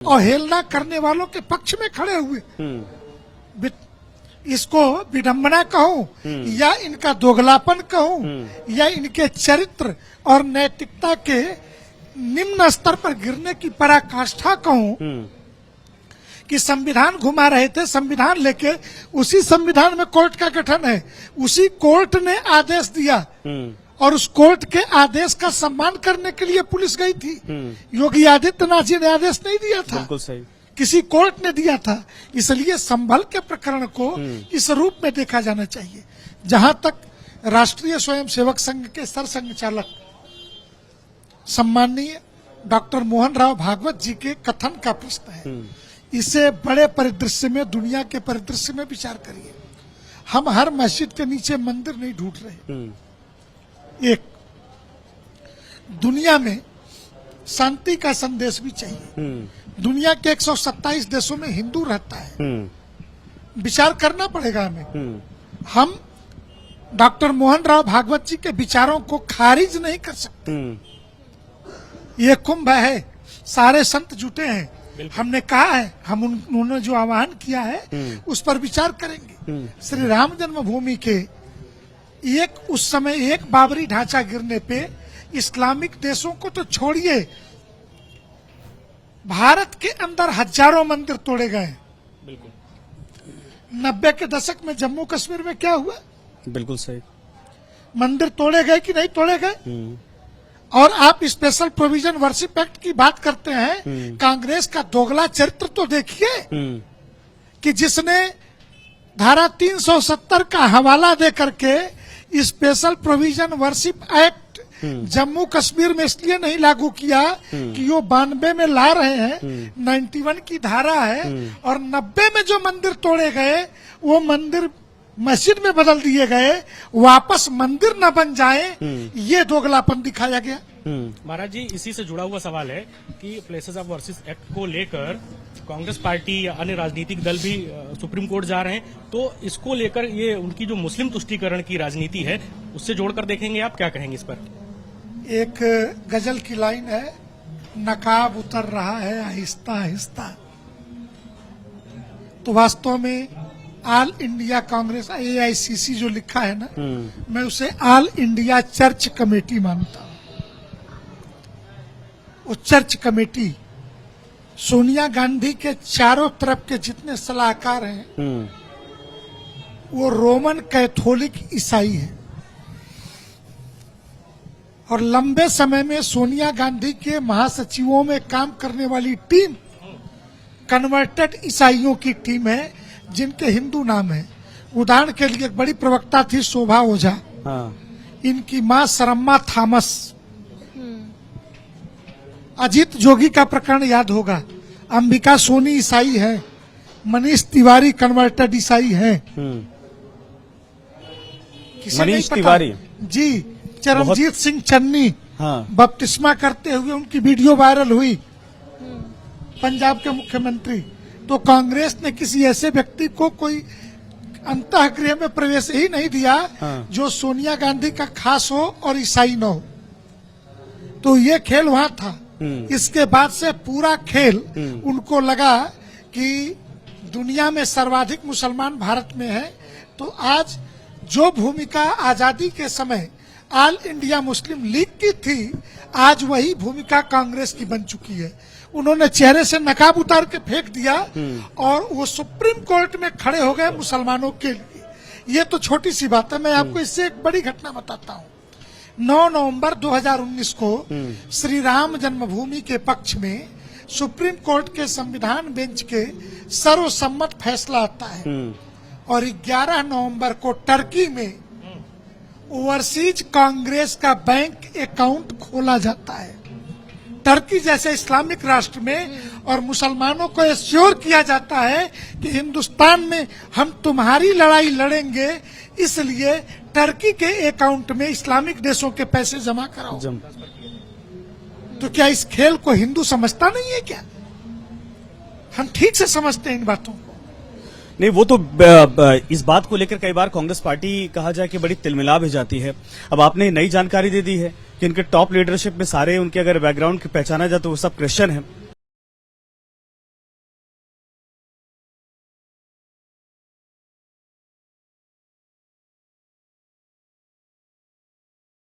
अवहेलना करने वालों के पक्ष में खड़े हुए। इसको विडंबना कहूं या इनका दोगलापन कहूं या इनके चरित्र और नैतिकता के निम्न स्तर पर गिरने की पराकाष्ठा कहूं कि संविधान घुमा रहे थे। संविधान लेके उसी संविधान में कोर्ट का गठन है, उसी कोर्ट ने आदेश दिया और उस कोर्ट के आदेश का सम्मान करने के लिए पुलिस गई थी। योगी आदित्यनाथ जी ने आदेश नहीं दिया था, बिल्कुल सही, किसी कोर्ट ने दिया था। इसलिए संभल के प्रकरण को इस रूप में देखा जाना चाहिए। जहां तक राष्ट्रीय स्वयंसेवक संघ के सरसंघचालक सम्माननीय डॉक्टर मोहन राव भागवत जी के कथन का प्रश्न है, इसे बड़े परिदृश्य में, दुनिया के परिदृश्य में विचार करिए। हम हर मस्जिद के नीचे मंदिर नहीं ढूंढ रहे। एक दुनिया में शांति का संदेश भी चाहिए। दुनिया के 127 देशों में हिंदू रहता है। विचार करना पड़ेगा हमें। हम डॉक्टर मोहन राव भागवत जी के विचारों को खारिज नहीं कर सकते। ये कुंभ है, सारे संत जुटे हैं। हमने कहा है, हम उन्होंने जो आह्वान किया है उस पर विचार करेंगे। श्री राम जन्मभूमि के उस समय एक बाबरी ढांचा गिरने पे इस्लामिक देशों को तो छोड़िए, भारत के अंदर हजारों मंदिर तोड़े गए। 90 के दशक में जम्मू कश्मीर में क्या हुआ? बिल्कुल सही, मंदिर तोड़े गए कि नहीं तोड़े गए? और आप स्पेशल प्रोविजन वर्शिप एक्ट की बात करते हैं। कांग्रेस का दोगला चरित्र तो देखिए कि जिसने धारा 370 का हवाला दे करके special provision worship act Jammu Kashmir में इसलिए नहीं लागू किया कि वो 92 में ला रहे हैं, 91 की धारा है, और 90 में जो मंदिर तोड़े गए वो मंदिर मस्जिद में बदल दिए गए, वापस मंदिर न बन जाए, ये दोगलापन दिखाया गया। महाराज जी, इसी से जुड़ा हुआ सवाल है कि प्लेसेस ऑफ वर्शिप एक्ट को लेकर कांग्रेस पार्टी या अन्य राजनीतिक दल भी सुप्रीम कोर्ट जा रहे हैं, तो इसको लेकर ये उनकी जो मुस्लिम तुष्टीकरण की राजनीति है उससे जोड़कर देखेंगे, आप क्या कहेंगे इस पर? एक गजल की लाइन है, नकाब उतर रहा है आहिस्ता आहिस्ता। तो वास्तव में ऑल इंडिया कांग्रेस AICC जो लिखा है ना, मैं उसे ऑल इंडिया चर्च कमेटी मानता हूं। वो चर्च कमेटी सोनिया गांधी के चारों तरफ के जितने सलाहकार हैं वो रोमन कैथोलिक ईसाई हैं, और लंबे समय में सोनिया गांधी के महासचिवों में काम करने वाली टीम कन्वर्टेड ईसाइयों की टीम है जिनके हिंदू नाम है। उदाहरण के लिए एक बड़ी प्रवक्ता थी शोभा ओझा, इनकी मां सरम्मा थॉमस। अजीत जोगी का प्रकरण याद होगा, अंबिका सोनी ईसाई है, मनीष तिवारी कन्वर्टेड ईसाई है। मनीष तिवारी जी, चरणजीत सिंह चन्नी बपतिस्मा करते हुए उनकी वीडियो वायरल हुई, पंजाब के मुख्यमंत्री। तो कांग्रेस ने किसी ऐसे व्यक्ति को कोई अंतःगृह में प्रवेश ही नहीं दिया जो सोनिया गांधी का खास हो और ईसाई न हो। तो ये खेल वहां था। इसके बाद से पूरा खेल उनको लगा कि दुनिया में सर्वाधिक मुसलमान भारत में है, तो आज जो भूमिका आजादी के समय ऑल इंडिया मुस्लिम लीग की थी, आज वही भूमिका कांग्रेस की बन चुकी है। उन्होंने चेहरे से नकाब उतार के फेंक दिया और वो सुप्रीम कोर्ट में खड़े हो गए मुसलमानों के लिए। ये तो छोटी सी बात है, मैं आपको इससे एक बड़ी घटना बताता हूँ। 9 नवंबर 2019 को श्री राम जन्मभूमि के पक्ष में सुप्रीम कोर्ट के संविधान बेंच के सर्वसम्मत फैसला आता है, और 11 नवंबर को टर्की में ओवरसीज कांग्रेस का बैंक अकाउंट खोला जाता है, टर्की जैसे इस्लामिक राष्ट्र में, और मुसलमानों को एश्योर किया जाता है कि हिंदुस्तान में हम तुम्हारी लड़ाई लड़ेंगे, इसलिए टर्की के अकाउंट में इस्लामिक देशों के पैसे जमा कराओ। तो क्या इस खेल को हिंदू समझता नहीं है क्या? हम ठीक से समझते हैं इन बातों को। नहीं, वो तो इस बात को लेकर कई बार कांग्रेस पार्टी कहा जाए कि बड़ी तिलमिला भी जाती है। अब आपने नई जानकारी दे दी है कि इनके टॉप लीडरशिप में सारे उनके अगर बैकग्राउंड की पहचाना जाए तो वो सब क्रिश्चियन है।